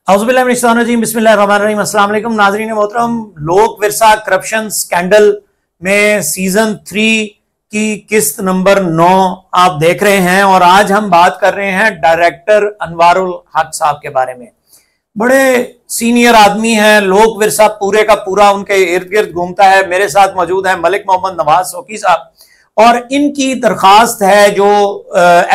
औज़ुबिल्लाहिमिनश्शैतानिर्रजीम बिस्मिल्लाहिर्रहमानिर्रहीम। अस्सलाम वालेकुम नाज़रीन मोहतरम। लोक विरसा करप्शन स्कैंडल में सीजन 3 की किस्त नंबर 9 आप देख रहे हैं और आज हम बात कर रहे हैं डायरेक्टर अनवारुल हक साहब के बारे में। बड़े सीनियर आदमी हैं, लोक विरसा पूरे का पूरा उनके इर्द गिर्द घूमता है। मेरे साथ मौजूद है मलिक मोहम्मद नवाज सोकी साहब और इनकी दरखास्त है जो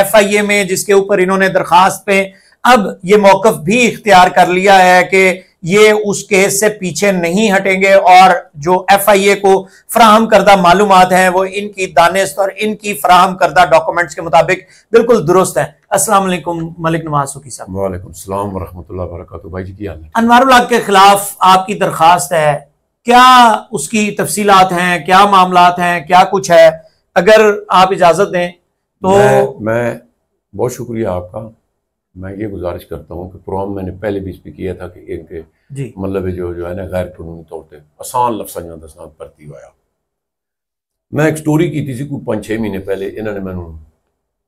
FIA में, जिसके ऊपर इन्होंने दरखास्त पे अब ये मौकफ भी इख्तियार कर लिया है कि ये उस केस से पीछे नहीं हटेंगे और जो FIA को फराहम करदा मालूमात हैं वो इनकी दानिश और इनकी फराहम करदा डॉक्यूमेंट्स के मुताबिक बिल्कुल दुरुस्त है। अस्सलाम वालेकुम मलिक नवाज सुकी साहब। वालेकुम सलाम व रहमतुल्लाहि व बरकातुहू। भाई जी की हाल है? अनवारुल हक के खिलाफ आपकी दरखास्त है, क्या उसकी तफसीलात हैं, क्या मामलात हैं, क्या कुछ है? अगर आप इजाजत दें तो। मैं बहुत शुक्रिया आपका। मैं ये गुजारिश करता हूँ कि प्रोग्राम मैंने पहले भी इस पर किया था कि इनके मतलब जो है ना गैर कानूनी तौर पर आसान लफ्ज़ां दसना भर्ती हुआ। मैं एक स्टोरी की थी कोई 5-6 महीने पहले। इन्होंने मैंने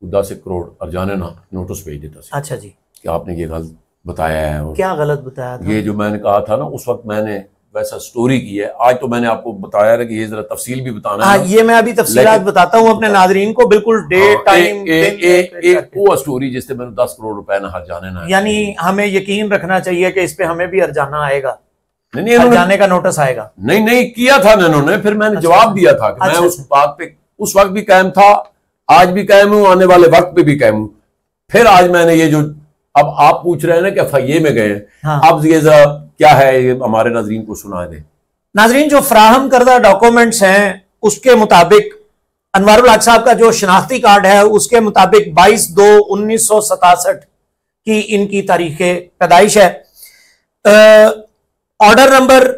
10 करोड़ अर्जाना ना नोटिस भेज देता था। अच्छा जी, कि आपने ये गलत बताया है। और क्या गलत बताया था? ये जो मैंने कहा था ना उस वक्त मैंने वैसा स्टोरी की है। आज तो मैंने आपको बताया कि ये जरा तफसील भी बताना है। ये मैं अभी तफसीलात बताता हूँ अपने नाज़रीन को, बिल्कुल डेट टाइम वो स्टोरी जिससे मैंने 10 करोड़ रुपए ना हर्जाने ना, यानी हमें यकीन रखना चाहिए कि इस पे हमें भी हर्जाना आएगा, नहीं हर्जाने का नोटिस आएगा। नहीं किया था इन्होंने, फिर मैंने जवाब दिया था कि मैं उस बात पे उस वक्त भी कायम था, आज भी कायम हूँ, आने वाले वक्त पे भी कायम हूँ। फिर आज मैंने ये जो अब आप पूछ रहे हैं ना कि FIA में गए, अब ये जरा क्या है ये हमारे नाजरीन को सुना दे। नाजरीन, जो फराहम करदा डॉक्यूमेंट्स हैं उसके मुताबिक अनवारुल हक साहब का जो शनाख्ती कार्ड है उसके मुताबिक 22/2/1967 की इनकी तारीख पैदाइश है। ऑर्डर नंबर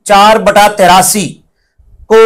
14/83 को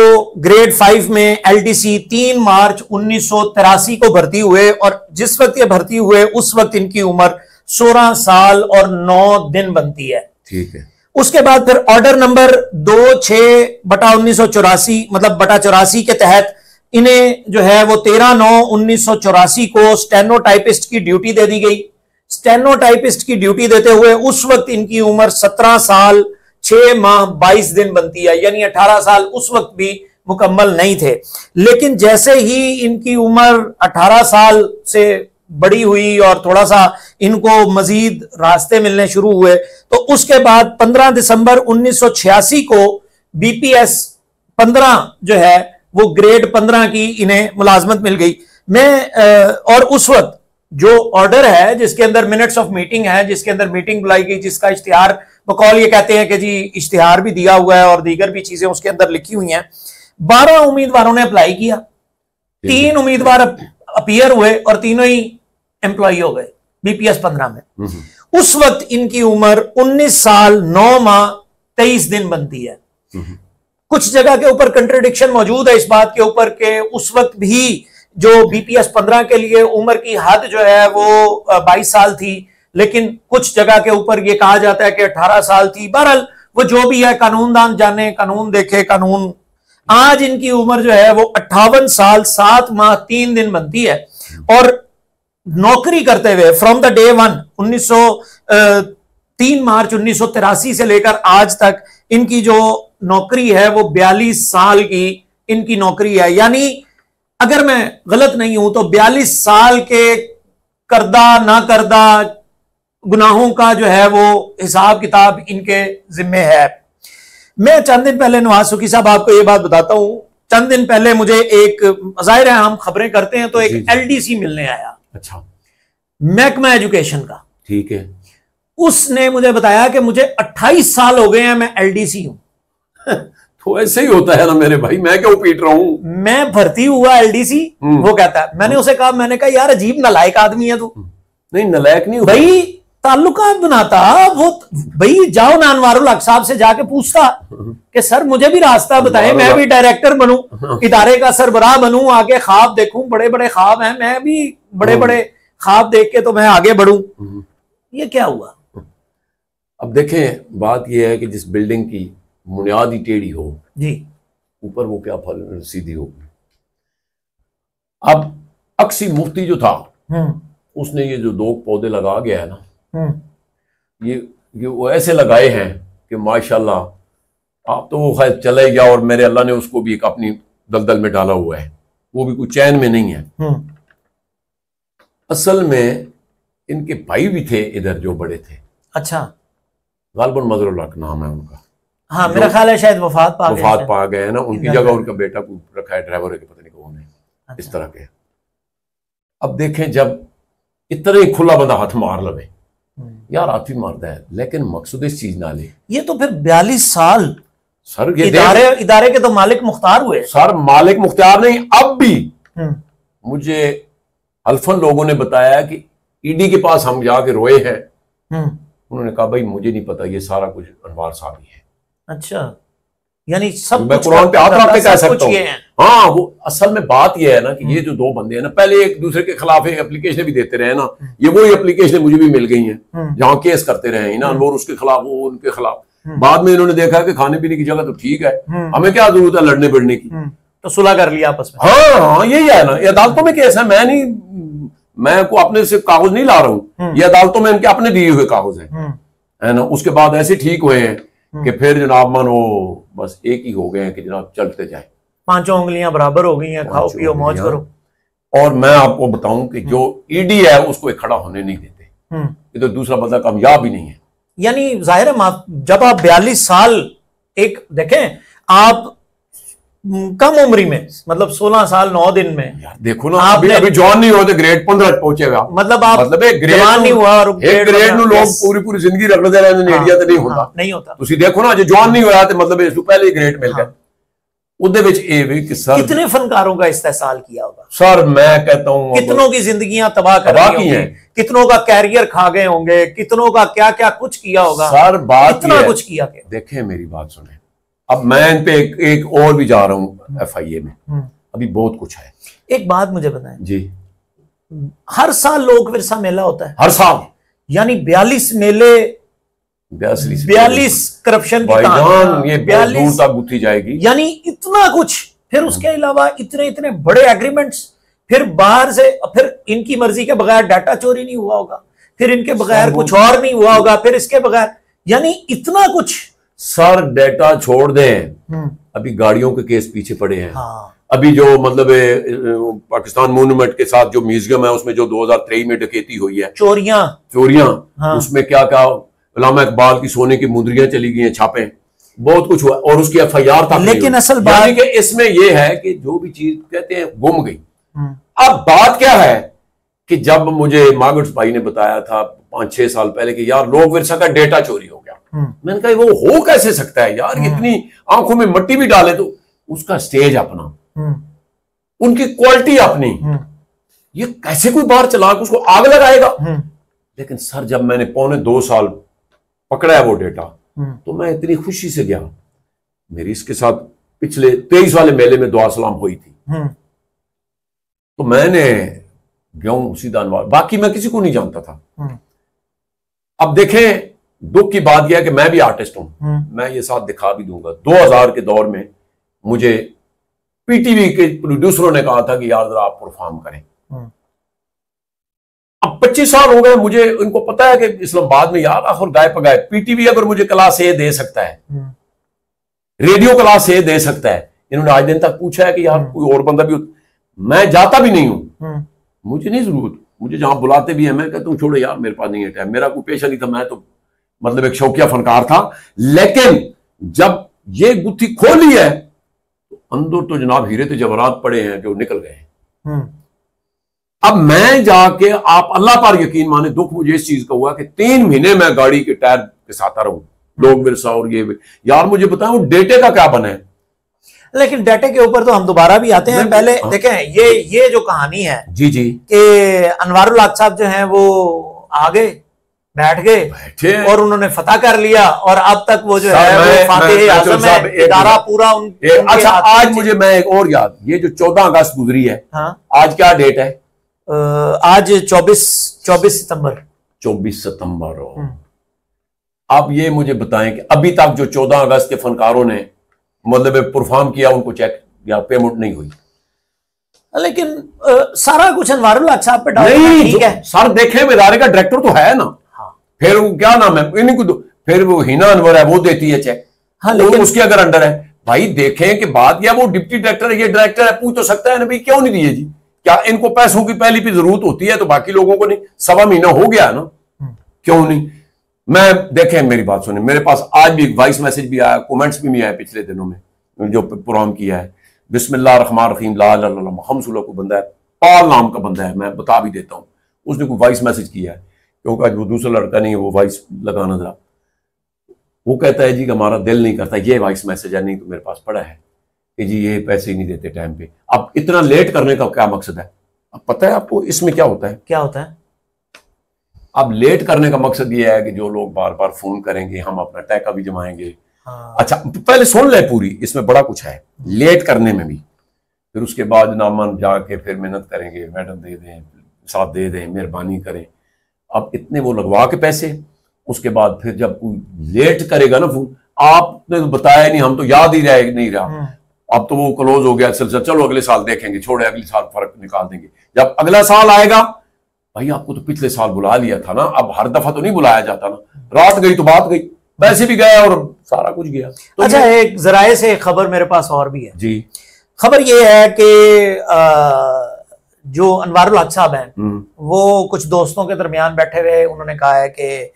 ग्रेड 5 में LDC 3 मार्च 1983 को भर्ती हुए और जिस वक्त ये भर्ती हुए उस वक्त इनकी उम्र 16 साल और 9 दिन बनती है। ठीक है। उसके उसके बाद फिर ऑर्डर नंबर 26/1984 मतलब बटा 84 के तहत इन्हें जो है वो 13/9/1984 को स्टेनोटाइपिस्ट की ड्यूटी दे दी गई। स्टेनोटाइपिस्ट की ड्यूटी देते हुए उस वक्त इनकी उम्र 17 साल 6 माह 22 दिन बनती है, यानी 18 साल उस वक्त भी मुकम्मल नहीं थे। लेकिन जैसे ही इनकी उम्र 18 साल से बड़ी हुई और थोड़ा सा इनको मजीद रास्ते मिलने शुरू हुए तो उसके बाद 15 दिसंबर 1986 को BPS 15 जो है वो ग्रेड 15 की इन्हें मुलाजमत मिल गई। और उस वक्त जो ऑर्डर है जिसके अंदर मिनट्स ऑफ मीटिंग है, जिसके अंदर मीटिंग बुलाई गई, जिसका इश्तिहार बकौल ये कहते हैं कि जी इश्तिहार भी दिया हुआ है और दीगर भी चीजें उसके अंदर लिखी हुई हैं। 12 उम्मीदवारों ने अप्लाई किया, 3 उम्मीदवार अपीयर हुए और तीनों ही एम्प्लॉय हो गए BPS 15 में। उस वक्त इनकी उम्र 19 साल 9 माह 23 दिन बनती है। कुछ जगह के ऊपर कंट्रडिक्शन मौजूद है इस बात के ऊपर कि उस वक्त भी जो BPS 15 के लिए उम्र की हद जो है वो 22 साल थी, लेकिन कुछ जगह के ऊपर ये कहा जाता है कि 18 साल थी। बहरहाल वो जो भी है, कानूनदान जाने, कानून देखे कानून। आज इनकी उम्र जो है वो 58 साल 7 माह 3 दिन बनती है और नौकरी करते हुए फ्रॉम द डे 1 3 मार्च 1983 से लेकर आज तक इनकी जो नौकरी है वो 42 साल की इनकी नौकरी है। यानी अगर मैं गलत नहीं हूं तो 42 साल के करदा ना करदा गुनाहों का जो है वो हिसाब किताब इनके जिम्मे है। मैं चंद दिन पहले नवाज सुकी साहब आपको ये बात बताता हूं, चंद दिन पहले मुझे एक, जाहिर है हम खबरें करते हैं तो एक LDC मिलने आया। अच्छा। महकमा एजुकेशन का। ठीक है। उसने मुझे बताया कि मुझे 28 साल हो गए हैं, मैं LDC हूं। तो ऐसे ही होता है ना मेरे भाई, मैं क्यों पीट रहा हूं? मैं भर्ती हुआ LDC। वो कहता है, मैंने उसे कहा, मैंने कहा यार अजीब नालायक आदमी है तू। नहीं नालायक नहीं भाई, ताल्लुकात बनाता वो। भाई जाओ ना अनवारुल हक साहब से जाके पूछता कि सर मुझे भी रास्ता बताएं, मैं भी डायरेक्टर बनूं, इदारे का सरबराह बनूं, आगे ख्वाब देखूं, बड़े बड़े ख्वाब हैं, मैं भी बड़े बड़े ख्वाब देख के तो मैं आगे बढ़ूं। ये क्या हुआ? अब देखें, बात यह है कि जिस बिल्डिंग की बुनियाद ही टेढ़ी हो जी, ऊपर वो क्या फल सीधी होगी। अब अक्सी मुफ्ती जो था उसने ये जो 2 पौधे लगा गया है ना, ये वो ऐसे लगाए हैं कि माशाल्लाह आप तो वो खैर चले गया और मेरे अल्लाह ने उसको भी एक अपनी दलदल में डाला हुआ है, वो भी कुछ चैन में नहीं है। असल में इनके भाई भी थे इधर जो बड़े थे। अच्छा। गालिबन मजरुल हक नाम है उनका। हाँ मेरा ख्याल है शायद वफात पा गए हैं ना, उनकी जगह उनका बेटा को रखा है, ड्राइवर है कि पता नहीं कौन है। अच्छा। इस तरह के। अब देखें जब इतना ही खुला बंदा हाथ मार लवे यार, हाथ ही मारता है, लेकिन मकसद इस चीज ना ले। ये तो फिर 42 साल सर ये इदारे के तो मालिक मुख्तार हुए। सर मालिक मुख्तार नहीं, अब भी मुझे अल्फन लोगों ने बताया कि ईडी के पास हम जाके रोए हैं। उन्होंने कहा भाई मुझे नहीं पता, ये सारा कुछ अनवार साहब ही है। अच्छा, यानी सब मैं कुरान पे हाथ रख के कह सकता हूँ। हाँ वो असल में बात ये है ना कि ये जो दो बंदे हैं ना, पहले एक दूसरे के खिलाफ एप्लीकेशन भी देते रहे ना, ये वही एप्लीकेशन मुझे भी मिल गई हैं जहाँ केस करते रहे ना, और उसके खिलाफ वो उनके खिलाफ। बाद में इन्होंने देखा कि खाने पीने की जगह तो ठीक है, हमें क्या जरूरत है लड़ने बढ़ने की, तो सुलह कर लिया आपस में। हाँ यही है ना, ये अदालतों में केस है, मैं को अपने से कागज नहीं ला रहा हूँ, ये अदालतों में इनके अपने दिए हुए कागज है ना। उसके बाद ऐसे ठीक हुए हैं कि फिर जनाब मानो बस एक ही हो गए हैं कि जनाब चलते जाए, 5 उंगलियां बराबर हो गई हैं, खाओ पियो मौज करो। और मैं आपको बताऊं कि जो ईडी है उसको एक खड़ा होने नहीं देते, ये तो दूसरा बंदा कामयाब ही नहीं है। यानी जाहिर है जब आप 42 साल एक देखें, आप कम उम्री में मतलब 16 साल 9 दिन में यार देखो ना, अभी जॉन नहीं होते ग्रेड 15 पहुंचेगा, मतलब एक ग्रेड नहीं हुआ और ग्रेड नु लोग पूरी जिंदगी रख लेते रहते हैं, इंडिया तो नहीं होता। ਤੁਸੀਂ देखो ना जो जॉन नहीं होया तो मतलब इसको पहले ही ग्रेड मिल गया। ਉਹਦੇ ਵਿੱਚ ਇਹ ਵੀ कि सर कितने फनकारों का इस्तेसाल किया होगा सर, मैं कहता हूँ कितनों की जिंदगियां तबाह की हैं, कितनों का कैरियर खा गए होंगे, कितनों का क्या क्या कुछ किया होगा सर। बात इतना कुछ किया। देखें मेरी बात सुने, अब मैं इन पे एक और भी जा रहा हूँ FIA में, अभी बहुत कुछ है। एक बात मुझे बताएं जी, हर साल लोक विरसा मेला होता है, हर साल, यानी 42 मेले, 42 करप्शन की कहानी, ये 42 तक गुथी जाएगी, यानी इतना कुछ। फिर उसके अलावा इतने बड़े एग्रीमेंट्स, फिर बाहर से, फिर इनकी मर्जी के बगैर डाटा चोरी नहीं हुआ होगा, फिर इनके बगैर कुछ और नहीं हुआ होगा, फिर इसके बगैर, यानी इतना कुछ। सर डेटा छोड़ दें, अभी गाड़ियों के केस पीछे पड़े हैं। हाँ। अभी जो मतलब पाकिस्तान मोन्यूमेंट के साथ जो म्यूजियम है उसमें जो 2023 में डकैती हुई है, चोरियां, हाँ। उसमें क्या अल्लामा इकबाल की सोने की मुंदरियां चली गई हैं, छापे, बहुत कुछ हुआ और उसकी FIR तक। लेकिन असल बात कि इसमें यह है कि जो भी चीज कहते हैं गुम गई। अब बात क्या है कि जब मुझे मार्गरेट भाई ने बताया था 5-6 साल पहले कि यार लोक विरसा का डेटा चोरी हो गया, मैंने कहा वो हो कैसे सकता है यार, इतनी आंखों में मट्टी भी डाले तो उसका स्टेज अपना, उनकी क्वालिटी अपनी, ये कैसे कोई बाहर चला के उसको आग लगाएगा। लेकिन सर जब मैंने 2.25 साल पकड़ा है वो डेटा, तो मैं इतनी खुशी से गया। मेरी इसके साथ पिछले 23 वाले मेले में दुआ सलाम हुई थी, तो मैंने गया सीधा अनवार, बाकी मैं किसी को नहीं जानता था। अब देखें दुख की बात यह है कि मैं भी आर्टिस्ट हूं, मैं ये साथ दिखा भी दूंगा। 2000 के दौर में मुझे PTV के प्रोड्यूसरों ने कहा था कि यार जरा आप परफॉर्म करें। अब 25 साल हो गए, मुझे इनको पता है कि इस्लामाबाद में यार आखिर गाय पगाए PTV अगर मुझे क्लास A दे सकता है, रेडियो क्लास A दे सकता है। इन्होंने आज दिन तक पूछा है कि यार कोई और बंदा भी, मैं जाता भी नहीं हूं, मुझे नहीं जरूरत, मुझे जहां बुलाते भी हैं मैं कहता हूं छोड़ो यार मेरे पास नहीं है टाइम, मेरा कोई पेशा नहीं था, मैं तो मतलब एक शौकिया फनकार था। लेकिन जब ये गुत्थी खोली है तो अंदर तो जनाब हीरे तो जवाहरात पड़े हैं जो निकल गए हैं। अब मैं जाके, आप अल्लाह पर यकीन माने, दुख मुझे इस चीज का हुआ कि 3 महीने मैं गाड़ी के टायर के साथ आ रहा हूं लोक विरसा और ये यार मुझे बताओ डेटे का क्या बना है। लेकिन डाटे के ऊपर तो हम दोबारा भी आते हैं। पहले देखें ये जो कहानी है जी कि अनवारुल हक साहब जो हैं वो आ गए, बैठ गए और उन्होंने फतह कर लिया, और अब तक वो जो है वो फातिह आज़म है, इदारा पूरा अच्छा आज मुझे मैं एक और याद, ये जो 14 अगस्त गुजरी है, हाँ? आज क्या डेट है? आज 24 सितंबर। 24 सितंबर हो। अब ये मुझे बताएं कि अभी तक जो 14 अगस्त के फनकारों ने मतलब परफॉर्म किया उनको चेक या पेमेंट नहीं हुई। लेकिन सारा कुछ अनवारुल हक साहब पे डाल, नहीं ठीक है सर, देखें इदारे का डायरेक्टर तो है ना, फिर वो क्या नाम है इन्हीं को, फिर वो हिना अनवर है वो देती है चेक। हाँ, लेकिन उसके अगर अंडर है भाई, देखें कि बात या वो डिप्टी डायरेक्टर है, ये डायरेक्टर है, पूछ तो सकता है ना भाई क्यों नहीं दिए जी, क्या इनको पैसों की पहली भी जरूरत होती है तो बाकी लोगों को नहीं? 1.25 महीना हो गया ना, क्यों नहीं? मैं देखें मेरी बात सुने, मेरे पास आज भी वॉइस मैसेज भी आया, कमेंट्स भी आया पिछले दिनों में जो प्रोग्राम किया है, बिस्मिल्लाह रहमान रहीम ला इलाहा इल्लल्लाह मुहम्मद रसूलुल्लाह को बंदा है, पाल नाम का बंदा है, मैं बता भी देता हूं, उसने कोई वॉइस मैसेज किया है, क्योंकि आज वो दूसरा लड़का नहीं है, वो वॉइस लगाना जरा, वो कहता है जी कि हमारा दिल नहीं करता, ये वॉइस मैसेज है, नहीं तो मेरे पास पड़ा है कि जी ये पैसे ही नहीं देते टाइम पे। अब इतना लेट करने का क्या मकसद है? अब पता है आपको इसमें क्या होता है? क्या होता है? अब लेट करने का मकसद ये है कि जो लोग बार बार फोन करेंगे, हम अपना टैका भी जमाएंगे। हाँ। अच्छा पहले सुन ले पूरी, इसमें बड़ा कुछ है लेट करने में भी। फिर उसके बाद नामन जाके फिर मेहनत करेंगे, मैडम दे दें, साथ दे दें, मेहरबानी करें। अब इतने वो लगवा के पैसे, उसके बाद फिर जब कोई लेट करेगा ना फोन, आपने तो बताया नहीं, हम तो याद ही रह नहीं रहा, अब तो वो क्लोज हो गया सिलसिला, चलो अगले साल देखेंगे, छोड़े अगले साल फर्क निकाल देंगे। जब अगला साल आएगा, भाई आपको तो पिछले साल बुला लिया था ना, अब हर दफा तो नहीं बुलाया जाता ना, रात गई तो बात गई, पैसे भी गए और सारा कुछ गया। तो अच्छा, एक जराए से खबर मेरे पास और भी है जी। खबर ये है कि जो अनवारुल हक साहब हैं, वो कुछ दोस्तों के दरमियान बैठे हुए, उन्होंने कहा है कि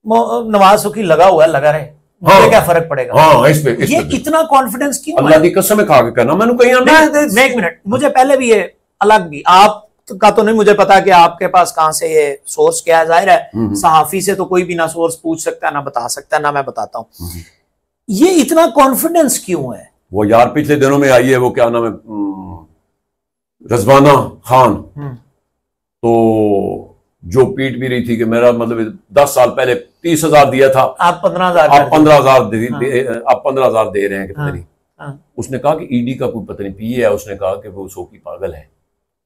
नवाज सुखी लगा हुआ है, लगा रहे, मुझे क्या फर्क पड़ेगा। हाँ, ये इतना कॉन्फिडेंस क्यों? अल्लाह की कसम खा के कहना, मैंने कहीं एक मिनट, मुझे पहले भी ये अलग भी, आप का तो नहीं मुझे पता कि आपके पास कहां से ये सोर्स क्या है, जाहिर है सहाफी से तो कोई भी ना सोर्स पूछ सकता है, ना बता सकता है, ना मैं बताता हूं। ये इतना कॉन्फिडेंस क्यों है? वो यार पिछले दिनों में आई है, वो क्या नाम है, रजवाना खान, तो जो पीट भी रही थी कि मेरा मतलब 10 साल पहले 30,000 दिया था, आप 15,000, आप 15,000 आप 15,000 दे रहे हैं कितने नहीं। उसने कहा कि ईडी का कोई पता नहीं पीए है, उसने कहा कि वो सोकी पागल है,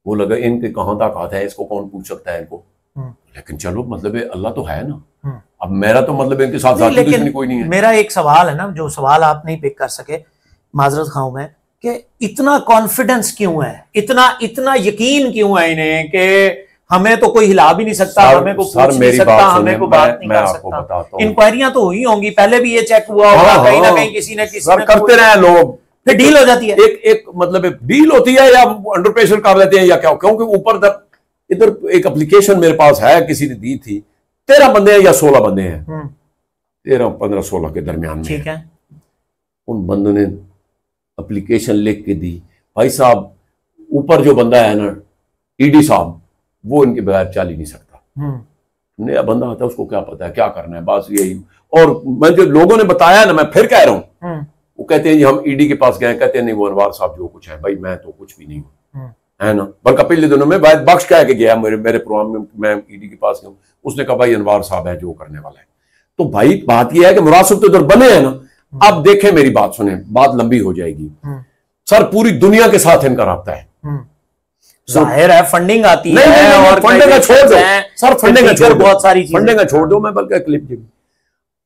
वो लगा इनके कहां तक आता है, इसको कौन पूछ सकता है इनको, लेकिन चलो मतलब अल्लाह तो है ना। अब मेरा तो मतलब इनके साथ लेकिन कोई नहीं है। मेरा एक सवाल है ना, जो सवाल आप नहीं पिक कर सके, माजरत खाऊं मैं, कि इतना कॉन्फिडेंस क्यों है, इतना यकीन क्यों है इन्हें कि हमें तो कोई हिला भी नहीं सकता, हमें को पूछ नहीं सकता, हमें को बात नहीं कर सकता। इंक्वायरियां तो हुई होंगी, पहले भी ये चेक हुआ होगा, कहीं ना कहीं किसी ने करते रहे लोग, फिर डील हो जाती है। एक मतलब डील होती है या अंडर प्रेशर कर लेते हैं या क्या, क्योंकि ऊपर इधर एक एप्लीकेशन मेरे पास है, किसी ने दी थी, 13 बंदे हैं या 16 बंदे हैं, 13, 15, 16 के दरमियान में, ठीक है। उन बंदों ने एप्लीकेशन लिख के दी, भाई साहब ऊपर जो बंदा है ना ईडी साहब, वो इनके बगैर चल ही नहीं सकता, नया बंदा आता है उसको क्या पता है क्या करना है, बस यही। और मैं जो लोगों ने बताया ना, मैं फिर कह रहा हूं, वो कहते हैं जी हम ईडी के पास गए, कहते हैं नहीं वो अनवार साहब जो कुछ है, भाई मैं तो कुछ भी नहीं हूं, है ना। बल्कि पिछले दिनों में बख्श कह के गया मेरे प्रोग्राम में, मैं ईडी के पास गया, उसने कहा भाई अनवार साहब है जो करने वाला है। तो भाई बात यह है कि मुरासिब तो इधर बने हैं ना। अब देखें मेरी बात सुने, बात लंबी हो जाएगी सर, पूरी दुनिया के साथ इनका राब्ता है, जाहिर है फंडिंग आती है, नहीं, और फंडिंग का छोड़ दो सर, फंडिंग का छोड़, बहुत सारी चीजें फंडिंग का छोड़ दो, मैं बल्कि क्लिप दी।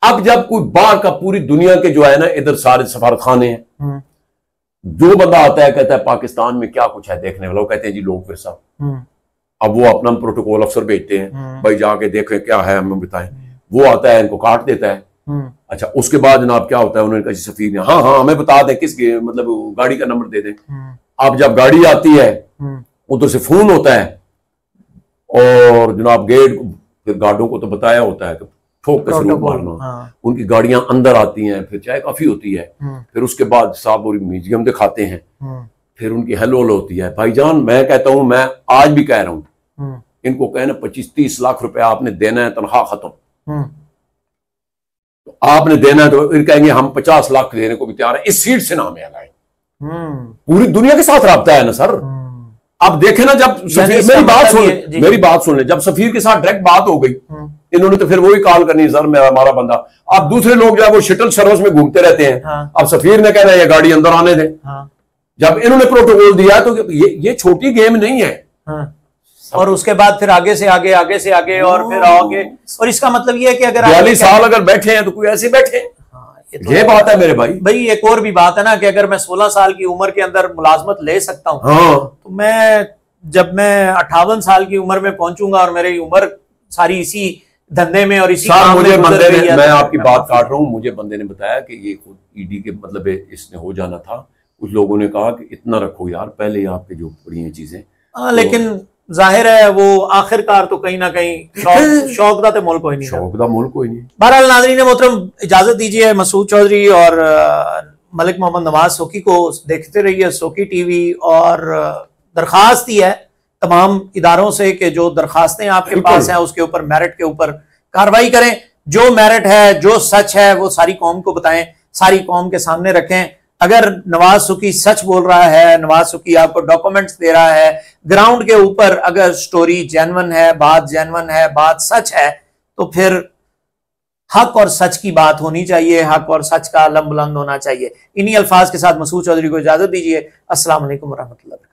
अब जब कोई बाहर का पूरी दुनिया के जो है ना, इधर सारे सफारतखाने हैं, जो बंदा आता है कहता है पाकिस्तान में क्या कुछ है देखने वाला, वो कहते हैं जी लोग फिर साहब, अब वो अपना प्रोटोकॉल अफसर भेजते हैं, भाई जाके देखें क्या है हमें बताएं, वो आता है इनको काट देता है। अच्छा उसके बाद जनाब क्या होता है, उन्होंने कहा सफीर ने हाँ हमें बता दें किस मतलब गाड़ी का नंबर दे दें। अब जब गाड़ी आती है उधर से फोन होता है, और जनाब गेट फिर गार्डों को तो बताया होता है कि ठोक के सलूट मारना, उनकी गाड़ियां अंदर आती हैं, फिर चाय काफी होती है, फिर उसके बाद साहब और म्यूजियम दिखाते हैं, फिर उनकी हेलो होती है। भाईजान मैं कहता हूं, मैं आज भी कह रहा हूं, इनको कहना 25-30 लाख रुपया आपने देना है, तनख्वाह खत्म, तो आपने देना है, तो फिर कहेंगे हम 50 लाख देने को भी तैयार है, इस सीट से नाम है लगाए। पूरी दुनिया के साथ राब्ता है ना सर। अब देखे ना, जब सफीर मेरी बात सुन ले, जब सफीर के साथ डायरेक्ट बात हो गई, इन्होंने तो फिर वही कॉल करनी, सर मेरा हमारा बंदा। अब दूसरे लोग जो है वो शटल सर्विस में घूमते रहते हैं, अब सफीर ने कहना है ये गाड़ी अंदर आने दे। जब इन्होंने प्रोटोकॉल दिया तो ये छोटी गेम नहीं है। और उसके बाद फिर आगे से आगे, आगे से आगे, और फिर आगे, और इसका मतलब ये है कि अगर 42 साल अगर बैठे हैं तो कोई ऐसे बैठे, ये बात है मेरे भाई। एक और भी बात है ना कि अगर मैं 16 साल की उम्र के अंदर मुलाजमत ले सकता हूँ, तो मैं जब मैं 58 साल की उम्र में पहुंचूंगा और मेरी उम्र सारी इसी धंधे में और इसी काम मुझे बंदे ने, मैं आपकी बात काट रहा हूँ, मुझे बंदे ने बताया कि ये खुद ईडी के मतलब इसने हो जाना था। कुछ लोगों ने कहा कि इतना रखो यार, पहले ही आपके जो पड़ी हैं चीजें। लेकिन जाहिर है वो आखिरकार तो कहीं ना कहीं शौक दा मुल्क कोई नहीं, शौक दा मुल्क कोई नहीं। बहरहाल नाज़रीन मोहतरम, इजाजत दीजिए, मसूद चौधरी और मलिक मोहम्मद नवाज सोकी को देखते रहिए सोकी टीवी। और दरखास्त ही है तमाम इदारों से कि जो दरखास्तें आपके पास हैं उसके ऊपर मेरिट के ऊपर कार्रवाई करें। जो मेरिट है, जो सच है, वो सारी कौम को बताएं, सारी कौम के सामने रखें। अगर नवाज सुकी सच बोल रहा है, नवाज सुकी आपको डॉक्यूमेंट्स दे रहा है, ग्राउंड के ऊपर अगर स्टोरी जेन्युइन है, बात जेन्युइन है, बात सच है, तो फिर हक और सच की बात होनी चाहिए, हक और सच का आलम बुलंद होना चाहिए। इन्हीं अल्फाज के साथ मसूद चौधरी को इजाजत दीजिए। अस्सलाम वालेकुम रहमतुल्लाह।